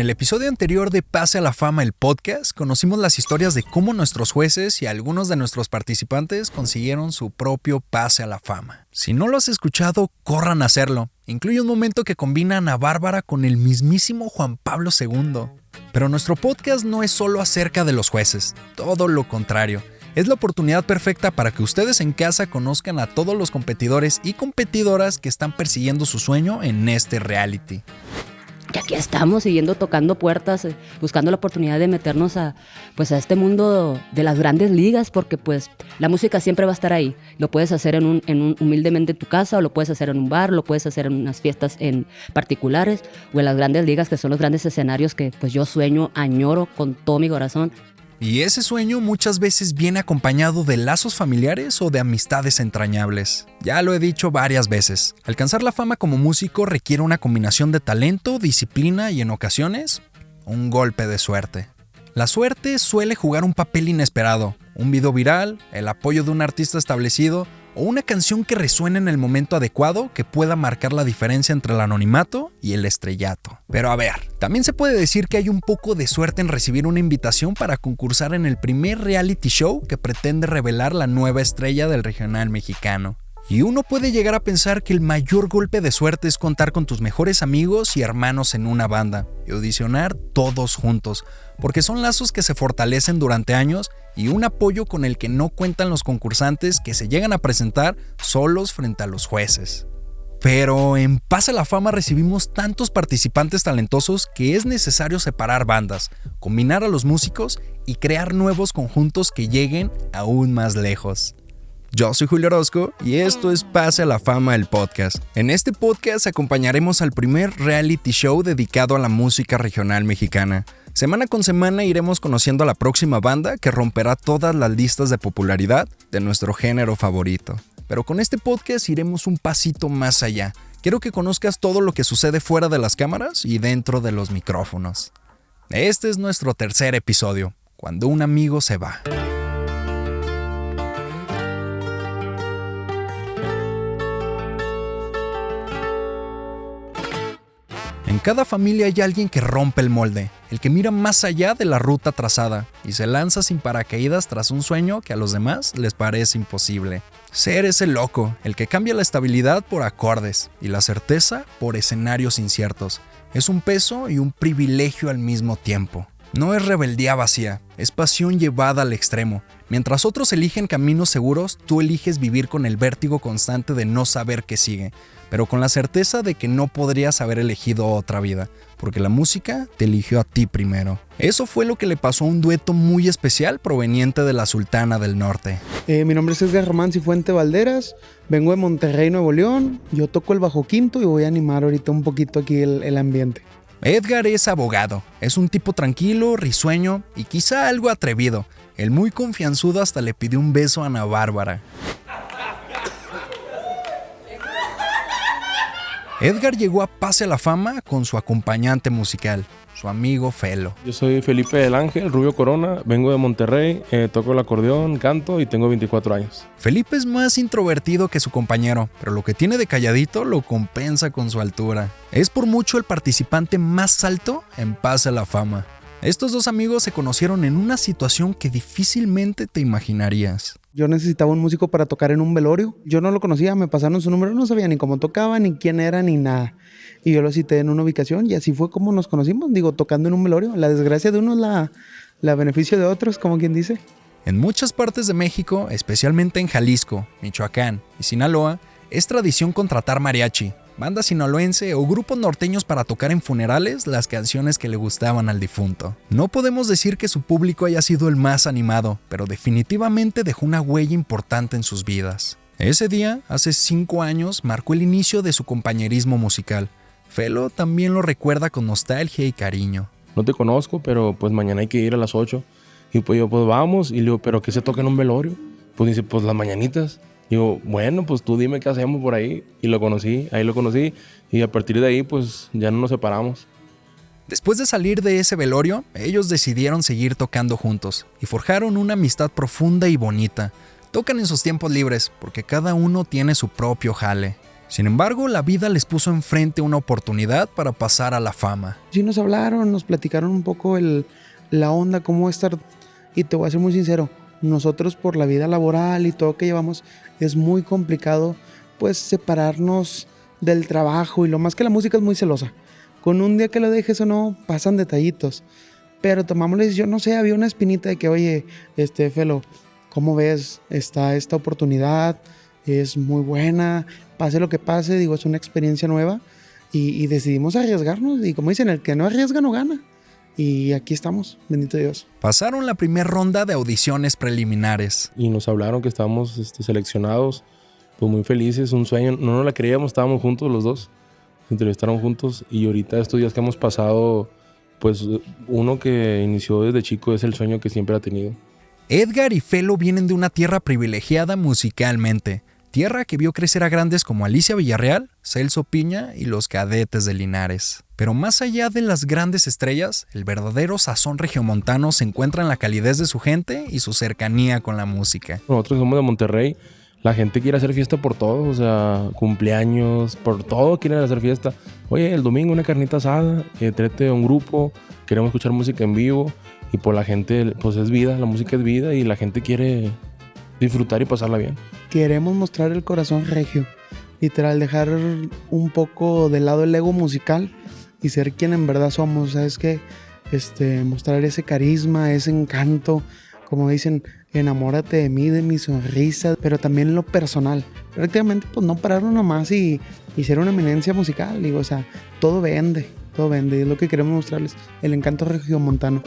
el episodio anterior de Pase a la Fama, el podcast, conocimos las historias de cómo nuestros jueces y algunos de nuestros participantes consiguieron su propio pase a la fama. Si no lo has escuchado, corran a hacerlo. Incluye un momento que combina a Ana Bárbara con el mismísimo Juan Pablo II. Pero nuestro podcast no es solo acerca de los jueces, todo lo contrario. Es la oportunidad perfecta para que ustedes en casa conozcan a todos los competidores y competidoras que están persiguiendo su sueño en este reality. Y aquí estamos siguiendo tocando puertas, buscando la oportunidad de meternos a este mundo de las grandes ligas, porque pues la música siempre va a estar ahí. Lo puedes hacer humildemente en tu casa, o lo puedes hacer en un bar, lo puedes hacer en unas fiestas en particulares, o en las grandes ligas, que son los grandes escenarios que pues yo sueño, añoro con todo mi corazón. Y ese sueño muchas veces viene acompañado de lazos familiares o de amistades entrañables. Ya lo he dicho varias veces, alcanzar la fama como músico requiere una combinación de talento, disciplina y en ocasiones, un golpe de suerte. La suerte suele jugar un papel inesperado, un video viral, el apoyo de un artista establecido o una canción que resuene en el momento adecuado que pueda marcar la diferencia entre el anonimato y el estrellato. Pero a ver, también se puede decir que hay un poco de suerte en recibir una invitación para concursar en el primer reality show que pretende revelar la nueva estrella del regional mexicano. Y uno puede llegar a pensar que el mayor golpe de suerte es contar con tus mejores amigos y hermanos en una banda y audicionar todos juntos, porque son lazos que se fortalecen durante años y un apoyo con el que no cuentan los concursantes que se llegan a presentar solos frente a los jueces. Pero en Pase a la Fama recibimos tantos participantes talentosos que es necesario separar bandas, combinar a los músicos y crear nuevos conjuntos que lleguen aún más lejos. Yo soy Julio Orozco y esto es Pase a la Fama, el podcast. En este podcast acompañaremos al primer reality show dedicado a la música regional mexicana. Semana con semana iremos conociendo a la próxima banda que romperá todas las listas de popularidad de nuestro género favorito. Pero con este podcast iremos un pasito más allá. Quiero que conozcas todo lo que sucede fuera de las cámaras y dentro de los micrófonos. Este es nuestro tercer episodio, cuando un amigo se va. En cada familia hay alguien que rompe el molde, el que mira más allá de la ruta trazada y se lanza sin paracaídas tras un sueño que a los demás les parece imposible. Ser ese loco, el que cambia la estabilidad por acordes y la certeza por escenarios inciertos. Es un peso y un privilegio al mismo tiempo. No es rebeldía vacía, es pasión llevada al extremo. Mientras otros eligen caminos seguros, tú eliges vivir con el vértigo constante de no saber qué sigue, pero con la certeza de que no podrías haber elegido otra vida, porque la música te eligió a ti primero. Eso fue lo que le pasó a un dueto muy especial proveniente de la Sultana del Norte. Mi nombre es Edgar Román Cifuente Valderas, vengo de Monterrey, Nuevo León, yo toco el bajo quinto y voy a animar ahorita un poquito aquí el ambiente. Edgar es abogado, es un tipo tranquilo, risueño y quizá algo atrevido. El muy confianzudo hasta le pidió un beso a Ana Bárbara. Edgar llegó a Pase a la Fama con su acompañante musical, su amigo Felo. Yo soy Felipe del Ángel Rubio Corona, vengo de Monterrey, toco el acordeón, canto y tengo 24 años. Felipe es más introvertido que su compañero, pero lo que tiene de calladito lo compensa con su altura. Es por mucho el participante más alto en Pase a la Fama. Estos dos amigos se conocieron en una situación que difícilmente te imaginarías. Yo necesitaba un músico para tocar en un velorio. Yo no lo conocía, me pasaron su número, no sabía ni cómo tocaba, ni quién era, ni nada. Y yo lo cité en una ubicación y así fue como nos conocimos, tocando en un velorio. La desgracia de uno es la beneficio de otros, como quien dice. En muchas partes de México, especialmente en Jalisco, Michoacán y Sinaloa, es tradición contratar mariachi, banda sinaloense o grupos norteños para tocar en funerales las canciones que le gustaban al difunto. No podemos decir que su público haya sido el más animado, pero definitivamente dejó una huella importante en sus vidas. Ese día, hace 5 años, marcó el inicio de su compañerismo musical. Felo también lo recuerda con nostalgia y cariño. No te conozco, pero pues mañana hay que ir a las 8. Y pues yo, pues vamos. Y le digo, ¿pero qué se toca en un velorio? Pues dice, pues las mañanitas. Digo, bueno, pues tú dime qué hacemos por ahí. Y lo conocí, y a partir de ahí pues ya no nos separamos. Después de salir de ese velorio, ellos decidieron seguir tocando juntos y forjaron una amistad profunda y bonita. Tocan en sus tiempos libres porque cada uno tiene su propio jale. Sin embargo, la vida les puso enfrente una oportunidad para pasar a la fama. Sí nos hablaron, nos platicaron un poco la onda, cómo estar. Y te voy a ser muy sincero, nosotros por la vida laboral y todo que llevamos, es muy complicado pues separarnos del trabajo. Y lo más que la música es muy celosa. Con un día que lo dejes o no, pasan detallitos. Pero tomamos la decisión, no sé, había una espinita de que, oye, Felo, ¿cómo ves? Está esta oportunidad, es muy buena, pase lo que pase, digo, es una experiencia nueva y decidimos arriesgarnos y como dicen, el que no arriesga no gana. Y aquí estamos, bendito Dios. Pasaron la primera ronda de audiciones preliminares. Y nos hablaron que estábamos seleccionados, pues muy felices, un sueño, no nos la creíamos, estábamos juntos los dos, se entrevistaron juntos y ahorita estos días que hemos pasado, pues uno que inició desde chico es el sueño que siempre ha tenido. Edgar y Felo vienen de una tierra privilegiada musicalmente, tierra que vio crecer a grandes como Alicia Villarreal, Celso Piña y los Cadetes de Linares. Pero más allá de las grandes estrellas, el verdadero sazón regiomontano se encuentra en la calidez de su gente y su cercanía con la música. Nosotros somos de Monterrey, la gente quiere hacer fiesta por todo, o sea, cumpleaños, por todo quieren hacer fiesta. Oye, el domingo una carnita asada, tráete a un grupo, queremos escuchar música en vivo y por la gente, pues es vida, la música es vida y la gente quiere disfrutar y pasarla bien. Queremos mostrar el corazón regio, literal, dejar un poco de lado el ego musical y ser quien en verdad somos, ¿sabes qué? Mostrar ese carisma, ese encanto, como dicen, enamórate de mí, de mi sonrisa, pero también en lo personal. Prácticamente, pues no pararnos nomás y ser una eminencia musical, digo, o sea, todo vende, y es lo que queremos mostrarles, el encanto regiomontano.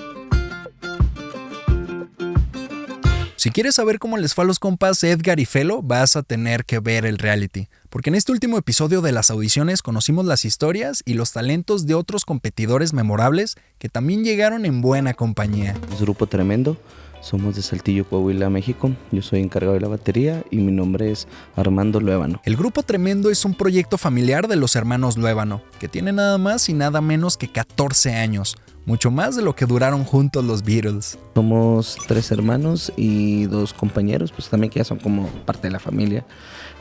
Si quieres saber cómo les fue a los compas Edgar y Felo, vas a tener que ver el reality. Porque en este último episodio de las audiciones conocimos las historias y los talentos de otros competidores memorables que también llegaron en buena compañía. Es Grupo Tremendo, somos de Saltillo, Coahuila, México. Yo soy encargado de la batería y mi nombre es Armando Luébano. El Grupo Tremendo es un proyecto familiar de los hermanos Luébano, que tiene nada más y nada menos que 14 años. Mucho más de lo que duraron juntos los Beatles. Somos 3 hermanos y 2 compañeros, pues también que ya son como parte de la familia.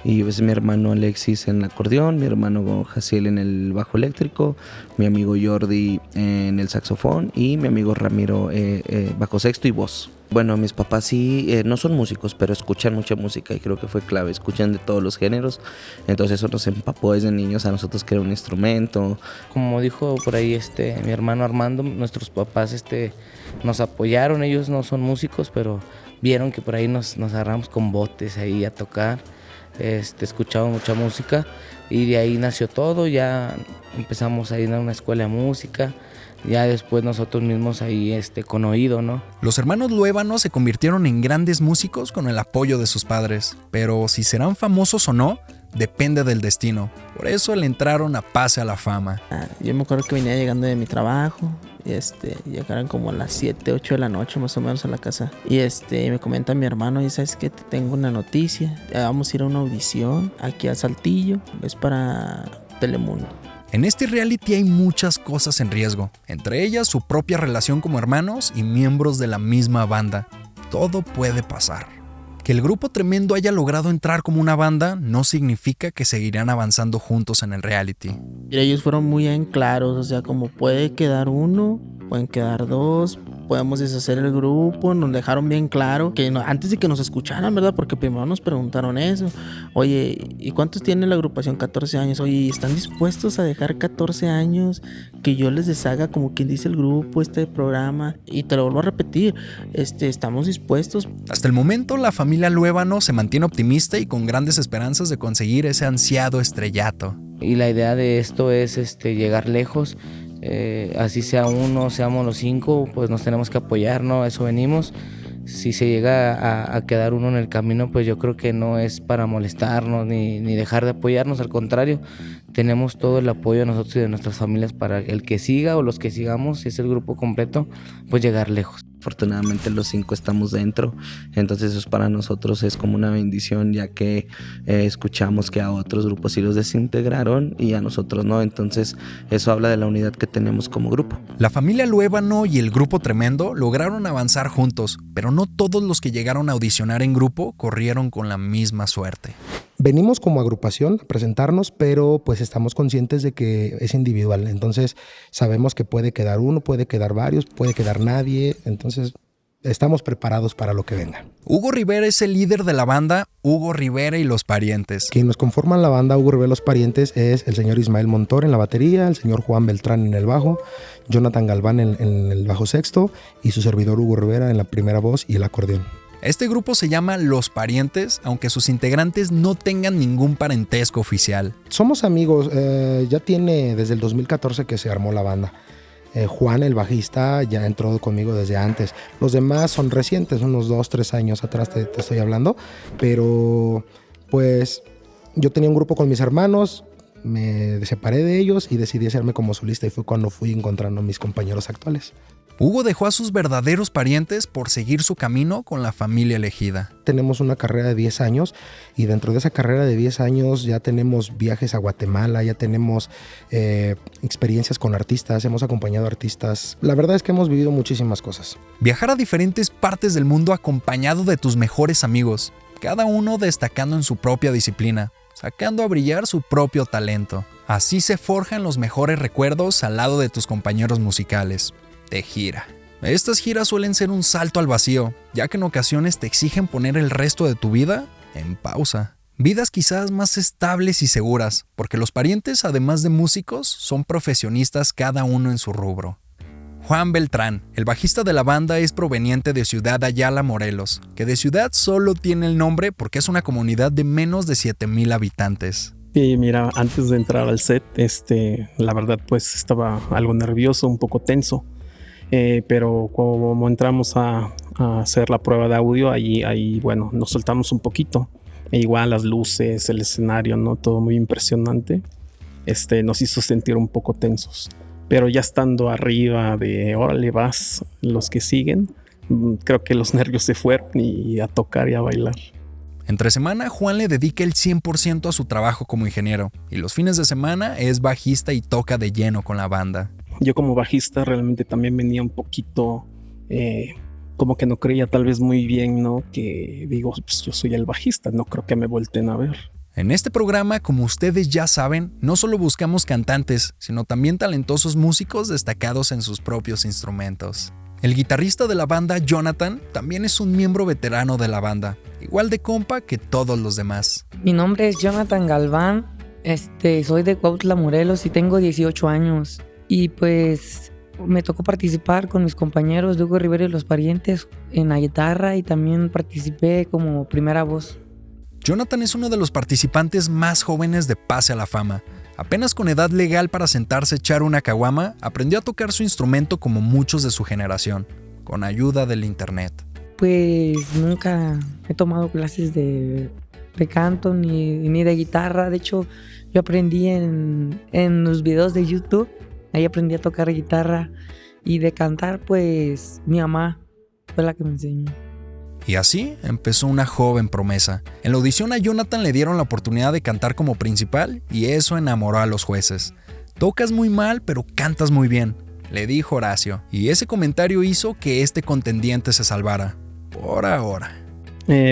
Y pues mi hermano Alexis en el acordeón, mi hermano Jaciel en el bajo eléctrico, mi amigo Jordi en el saxofón y mi amigo Ramiro bajo sexto y voz. Bueno, mis papás sí, no son músicos, pero escuchan mucha música y creo que fue clave, escuchan de todos los géneros, entonces eso nos empapó desde niños a nosotros que era un instrumento. Como dijo por ahí mi hermano Armando, nuestros papás nos apoyaron, ellos no son músicos, pero vieron que por ahí nos agarramos con botes ahí a tocar, escuchamos mucha música y de ahí nació todo, ya empezamos a ir a una escuela de música. Ya después nosotros mismos ahí con oído, ¿no? Los hermanos Luébano se convirtieron en grandes músicos con el apoyo de sus padres, pero si serán famosos o no, depende del destino. Por eso le entraron a pase a la fama. Yo me acuerdo que venía llegando de mi trabajo, llegaron como a las 7, 8 de la noche más o menos a la casa. Y me comenta mi hermano, y sabes que te tengo una noticia, vamos a ir a una audición aquí a Saltillo, es para Telemundo. En este reality hay muchas cosas en riesgo, entre ellas su propia relación como hermanos y miembros de la misma banda. Todo puede pasar. Que el Grupo Tremendo haya logrado entrar como una banda no significa que seguirán avanzando juntos en el reality. Y ellos fueron muy en claros, o sea, como puede quedar uno, pueden quedar 2, podemos deshacer el grupo, nos dejaron bien claro que antes de que nos escucharan, ¿verdad? Porque primero nos preguntaron eso. Oye, ¿y cuántos tiene la agrupación? 14 años. Oye, ¿están dispuestos a dejar 14 años que yo les deshaga, como quien dice, el grupo, programa? Y te lo vuelvo a repetir, estamos dispuestos. Hasta el momento, la familia Luébano se mantiene optimista y con grandes esperanzas de conseguir ese ansiado estrellato. Y la idea de esto es llegar lejos. Así sea uno, seamos los 5, pues nos tenemos que apoyar, ¿no? A eso venimos. Si se llega a quedar uno en el camino, pues yo creo que no es para molestarnos ni dejar de apoyarnos, al contrario, tenemos todo el apoyo de nosotros y de nuestras familias para el que siga o los que sigamos, si es el grupo completo, pues llegar lejos. Afortunadamente los 5 estamos dentro, entonces eso para nosotros es como una bendición, ya que escuchamos que a otros grupos sí los desintegraron y a nosotros no, entonces eso habla de la unidad que tenemos como grupo. La familia Luébano y el Grupo Tremendo lograron avanzar juntos, pero no todos los que llegaron a audicionar en grupo corrieron con la misma suerte. Venimos como agrupación a presentarnos, pero pues estamos conscientes de que es individual. Entonces sabemos que puede quedar uno, puede quedar varios, puede quedar nadie. Entonces estamos preparados para lo que venga. Hugo Rivera es el líder de la banda Hugo Rivera y los Parientes. Quienes nos conforman la banda Hugo Rivera y los Parientes es el señor Ismael Montor en la batería, el señor Juan Beltrán en el bajo, Jonathan Galván en el bajo sexto y su servidor Hugo Rivera en la primera voz y el acordeón. Este grupo se llama Los Parientes, aunque sus integrantes no tengan ningún parentesco oficial. Somos amigos, ya tiene desde el 2014 que se armó la banda. Juan, el bajista, ya entró conmigo desde antes. Los demás son recientes, unos 2-3 años atrás te estoy hablando. Pero pues yo tenía un grupo con mis hermanos, me separé de ellos y decidí hacerme como solista y fue cuando fui encontrando a mis compañeros actuales. Hugo dejó a sus verdaderos parientes por seguir su camino con la familia elegida. Tenemos una carrera de 10 años y dentro de esa carrera de 10 años ya tenemos viajes a Guatemala, ya tenemos experiencias con artistas, hemos acompañado a artistas. La verdad es que hemos vivido muchísimas cosas. Viajar a diferentes partes del mundo acompañado de tus mejores amigos, cada uno destacando en su propia disciplina, sacando a brillar su propio talento. Así se forjan los mejores recuerdos al lado de tus compañeros musicales. De gira. Estas giras suelen ser un salto al vacío, ya que en ocasiones te exigen poner el resto de tu vida en pausa. Vidas quizás más estables y seguras, porque los Parientes, además de músicos, son profesionistas cada uno en su rubro. Juan Beltrán, el bajista de la banda, es proveniente de Ciudad Ayala, Morelos, que de ciudad solo tiene el nombre porque es una comunidad de menos de 7,000 habitantes. Y mira, antes de entrar al set, la verdad pues estaba algo nervioso, un poco tenso. Pero como entramos a hacer la prueba de audio, ahí bueno, nos soltamos un poquito. E igual las luces, el escenario, ¿no? Todo muy impresionante. Nos hizo sentir un poco tensos. Pero ya estando arriba de órale vas, los que siguen, creo que los nervios se fueron y a tocar y a bailar. Entre semana, Juan le dedica el 100% a su trabajo como ingeniero. Y los fines de semana es bajista y toca de lleno con la banda. Yo como bajista realmente también venía un poquito como que no creía tal vez muy bien, ¿no? Que digo, pues yo soy el bajista, no creo que me volteen a ver. En este programa, como ustedes ya saben, no solo buscamos cantantes, sino también talentosos músicos destacados en sus propios instrumentos. El guitarrista de la banda, Jonathan, también es un miembro veterano de la banda, igual de compa que todos los demás. Mi nombre es Jonathan Galván, soy de Cuautla, Morelos y tengo 18 años. Y pues me tocó participar con mis compañeros de Hugo Rivera y los Parientes en la guitarra y también participé como primera voz. Jonathan es uno de los participantes más jóvenes de Pase a la Fama. Apenas con edad legal para sentarse a echar una caguama, aprendió a tocar su instrumento como muchos de su generación, con ayuda del internet. Pues nunca he tomado clases de canto ni de guitarra. De hecho, yo aprendí en los videos de YouTube. Ahí aprendí a tocar guitarra y de cantar, pues mi mamá fue la que me enseñó. Y así empezó una joven promesa. En la audición a Jonathan le dieron la oportunidad de cantar como principal y eso enamoró a los jueces. Tocas muy mal, pero cantas muy bien, le dijo Horacio. Y ese comentario hizo que este contendiente se salvara. Por ahora.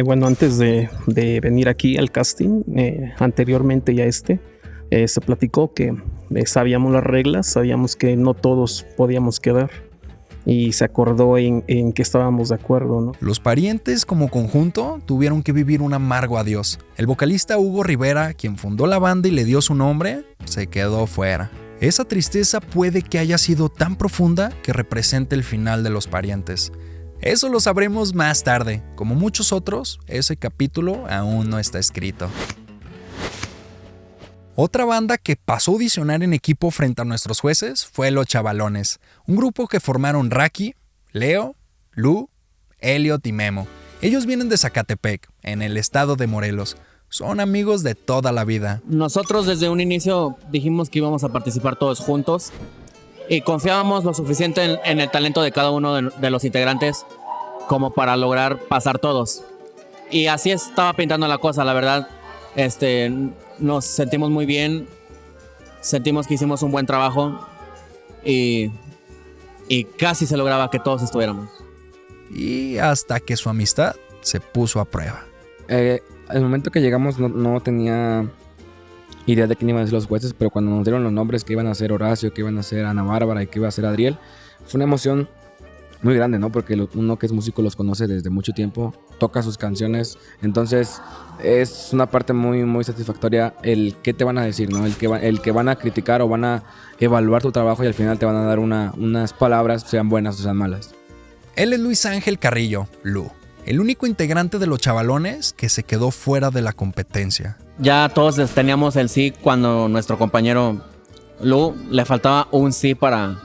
Bueno, antes de venir aquí al casting, anteriormente ya se platicó que sabíamos las reglas, sabíamos que no todos podíamos quedar y se acordó en que estábamos de acuerdo, ¿no? Los Parientes como conjunto tuvieron que vivir un amargo adiós. El vocalista Hugo Rivera, quien fundó la banda y le dio su nombre, se quedó fuera. Esa tristeza puede que haya sido tan profunda que represente el final de Los Parientes. Eso lo sabremos más tarde. Como muchos otros, ese capítulo aún no está escrito. Otra banda que pasó a audicionar en equipo frente a nuestros jueces fue Los Chavalones, un grupo que formaron Raki, Leo, Lu, Elliot y Memo. Ellos vienen de Zacatepec, en el estado de Morelos. Son amigos de toda la vida. Nosotros desde un inicio dijimos que íbamos a participar todos juntos y confiábamos lo suficiente en el talento de cada uno de los integrantes como para lograr pasar todos. Y así estaba pintando la cosa, la verdad. Nos sentimos muy bien, sentimos que hicimos un buen trabajo y casi se lograba que todos estuviéramos. Y hasta que su amistad se puso a prueba. Al momento que llegamos no tenía idea de quién iban a ser los jueces, pero cuando nos dieron los nombres que iban a ser Horacio, que iban a ser Ana Bárbara y que iba a ser Adriel, fue una emoción muy grande, ¿no? Porque uno que es músico los conoce desde mucho tiempo, toca sus canciones, entonces es una parte muy, muy satisfactoria el qué te van a decir, ¿no? El que van a criticar o van a evaluar tu trabajo y al final te van a dar unas palabras, sean buenas o sean malas. Él es Luis Ángel Carrillo, Lu, el único integrante de Los Chavalones que se quedó fuera de la competencia. Ya todos teníamos el sí cuando nuestro compañero Lu le faltaba un sí para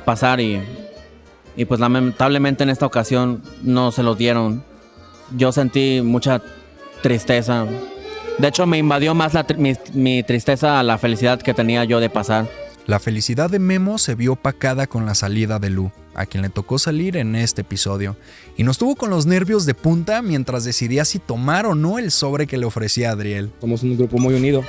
pasar y pues lamentablemente en esta ocasión no se lo dieron. Yo sentí mucha tristeza. De hecho me invadió más mi tristeza a la felicidad que tenía yo de pasar. La felicidad de Memo se vio opacada con la salida de Lu, a quien le tocó salir en este episodio, y nos tuvo con los nervios de punta mientras decidía si tomar o no el sobre que le ofrecía Adriel. Somos un grupo muy unido,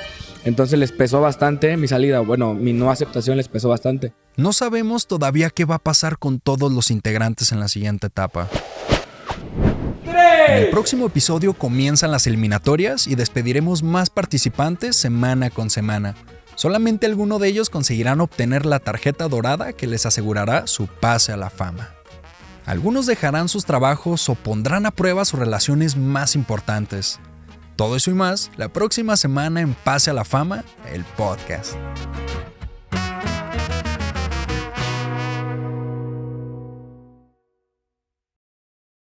entonces les pesó bastante mi salida, bueno, mi no aceptación les pesó bastante. No sabemos todavía qué va a pasar con todos los integrantes en la siguiente etapa. En el próximo episodio comienzan las eliminatorias y despediremos más participantes semana con semana. Solamente algunos de ellos conseguirán obtener la tarjeta dorada que les asegurará su pase a la fama. Algunos dejarán sus trabajos o pondrán a prueba sus relaciones más importantes. Todo eso y más la próxima semana en Pase a la Fama, el podcast.